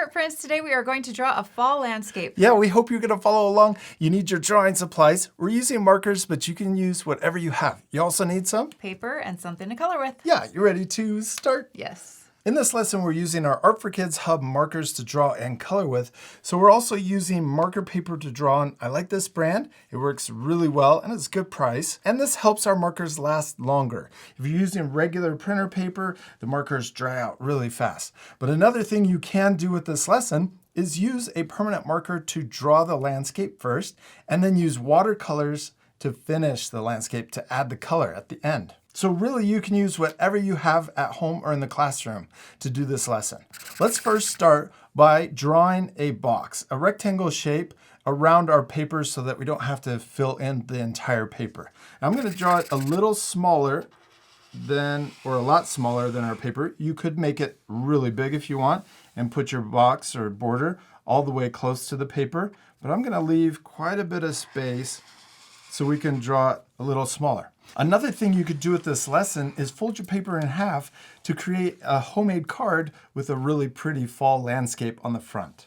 Art Friends. Today we are going to draw a fall landscape. Yeah, we hope you're going to follow along. You need your drawing supplies. We're using markers, but you can use whatever you have. You also need some Paper and something to color with. Yeah, you ready to start? Yes. In this lesson, we're using our Art for Kids Hub markers to draw and color with. So we're also using marker paper to draw on. I like this brand. It works really well and it's a good price. And this helps our markers last longer. If you're using regular printer paper, the markers dry out really fast. But another thing you can do with this lesson is use a permanent marker to draw the landscape first, and then use watercolors to finish the landscape to add the color at the end. So really you can use whatever you have at home or in the classroom to do this lesson. Let's first start by drawing a box, a rectangle shape around our paper so that we don't have to fill in the entire paper. Now I'm going to draw it a little smaller than, or a lot smaller than our paper. You could make it really big if you want and put your box or border all the way close to the paper, but I'm going to leave quite a bit of space so we can draw it a little smaller. Another thing you could do with this lesson is fold your paper in half to create a homemade card with a really pretty fall landscape on the front.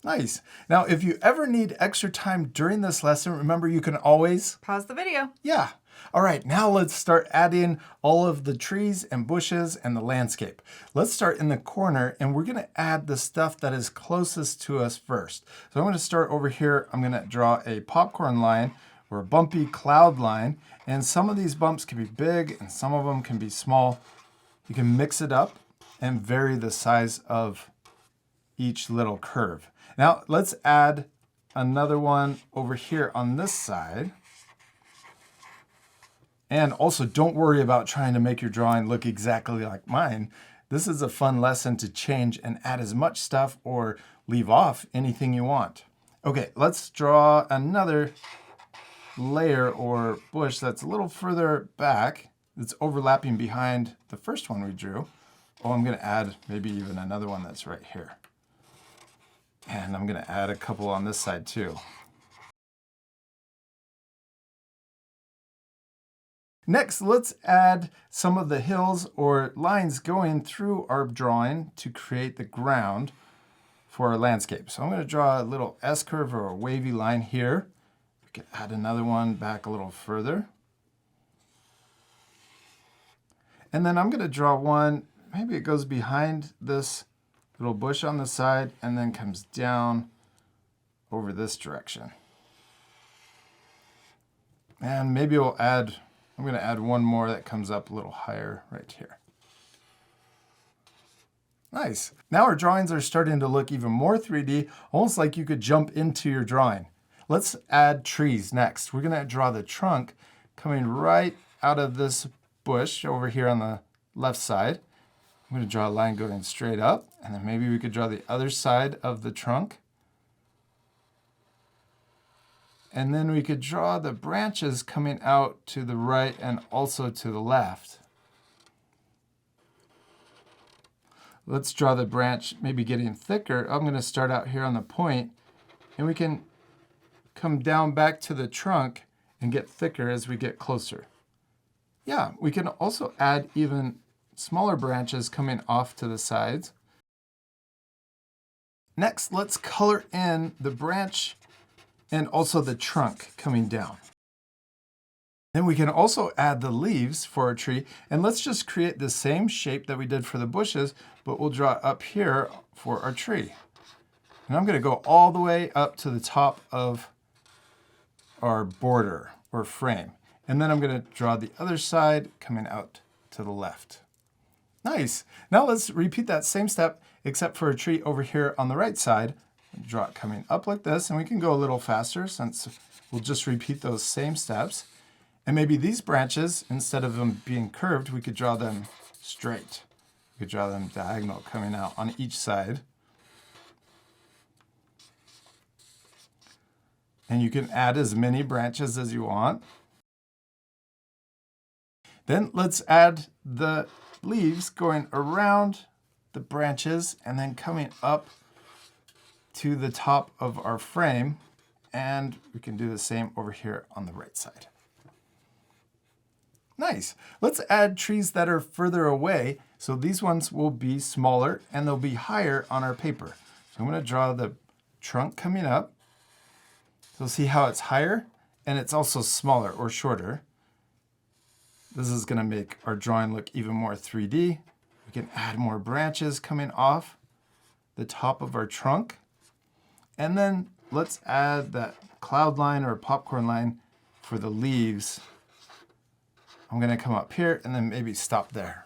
Nice. Now, if you ever need extra time during this lesson, remember you can always pause the video. Yeah. All right, now let's start adding all of the trees and bushes and the landscape. Let's start in the corner and we're going to add the stuff that is closest to us first. So I'm going to start over here. I'm going to draw a popcorn line or a bumpy cloud line. And some of these bumps can be big and some of them can be small. You can mix it up and vary the size of each little curve. Now let's add another one over here on this side. And also don't worry about trying to make your drawing look exactly like mine. This is a fun lesson to change and add as much stuff or leave off anything you want. Okay, let's draw another layer or bush that's a little further back. It's overlapping behind the first one we drew. Oh, I'm going to add maybe even another one that's right here. And I'm going to add a couple on this side too. Next, let's add some of the hills or lines going through our drawing to create the ground for our landscape. So I'm going to draw a little S-curve or a wavy line here. We can add another one back a little further. And then I'm going to draw one, maybe it goes behind this little bush on the side and then comes down over this direction. And maybe we'll add, I'm going to add one more that comes up a little higher right here. Nice. Now our drawings are starting to look even more 3D, almost like you could jump into your drawing. Let's add trees next. We're going to draw the trunk coming right out of this bush over here on the left side. I'm going to draw a line going straight up, and then maybe we could draw the other side of the trunk. And then we could draw the branches coming out to the right and also to the left. Let's draw the branch maybe getting thicker. I'm going to start out here on the point, and we can come down back to the trunk and get thicker as we get closer. Yeah, we can also add even smaller branches coming off to the sides. Next, let's color in the branch and also the trunk coming down. Then we can also add the leaves for our tree, and let's just create the same shape that we did for the bushes, but we'll draw up here for our tree. And I'm going to go all the way up to the top of our border or frame. And then I'm going to draw the other side coming out to the left. Nice. Now let's repeat that same step, except for a tree over here on the right side. Draw it coming up like this, and we can go a little faster since we'll just repeat those same steps. And maybe these branches, instead of them being curved, we could draw them straight. We could draw them diagonal coming out on each side. And you can add as many branches as you want. Then let's add the leaves going around the branches and then coming up to the top of our frame. And we can do the same over here on the right side. Nice. Let's add trees that are further away. So these ones will be smaller and they'll be higher on our paper. So I'm going to draw the trunk coming up. So see how it's higher and it's also smaller or shorter. This is going to make our drawing look even more 3D. We can add more branches coming off the top of our trunk. And then let's add that cloud line or popcorn line for the leaves. I'm going to come up here and then maybe stop there.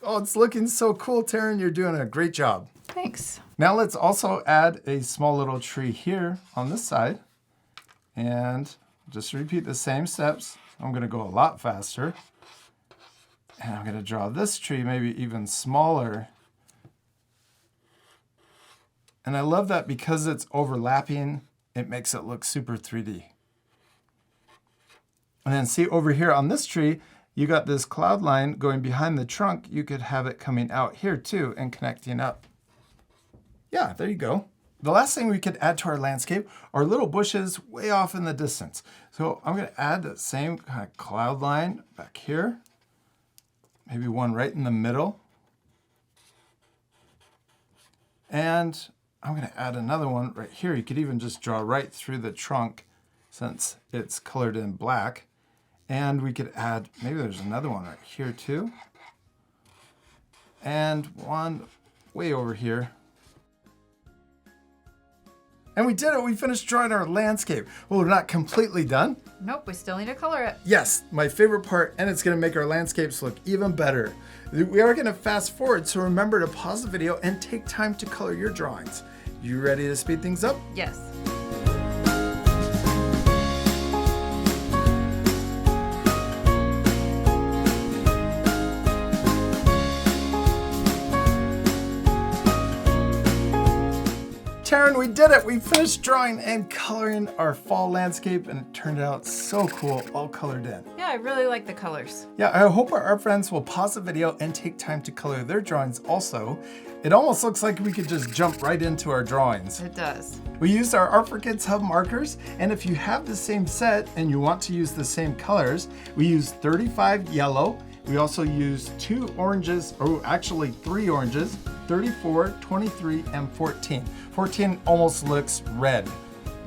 Oh, it's looking so cool, Taryn. You're doing a great job. Thanks. Now let's also add a small little tree here on this side. And just repeat the same steps. I'm going to go a lot faster. And I'm going to draw this tree maybe even smaller. And I love that because it's overlapping, it makes it look super 3D. And then see over here on this tree, you got this cloud line going behind the trunk. You could have it coming out here too and connecting up. Yeah, there you go. The last thing we could add to our landscape are little bushes way off in the distance. So I'm going to add that same kind of cloud line back here. Maybe one right in the middle. And I'm going to add another one right here. You could even just draw right through the trunk since it's colored in black. And we could add, maybe there's another one right here too. And one way over here. And we did it, we finished drawing our landscape. Well, we're not completely done. Nope, we still need to color it. Yes, my favorite part, and it's gonna make our landscapes look even better. We are gonna fast forward, so remember to pause the video and take time to color your drawings. You ready to speed things up? Yes. Taryn, we did it! We finished drawing and coloring our fall landscape and it turned out so cool, all colored in. Yeah, I really like the colors. Yeah, I hope our art friends will pause the video and take time to color their drawings also. It almost looks like we could just jump right into our drawings. It does. We used our Art for Kids Hub markers, and if you have the same set and you want to use the same colors, we used 35 yellow. We also used 2 oranges, or actually 3 oranges, 34, 23, and 14. 14 almost looks red.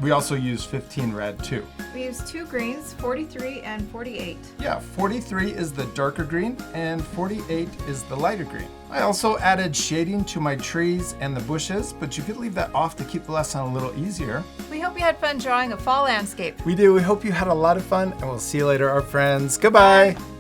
We also used 15 red too. We used 2 greens, 43 and 48. Yeah, 43 is the darker green and 48 is the lighter green. I also added shading to my trees and the bushes, but you could leave that off to keep the lesson a little easier. We hope you had fun drawing a fall landscape. We do. We hope you had a lot of fun, and we'll see you later, our friends. Goodbye. Bye.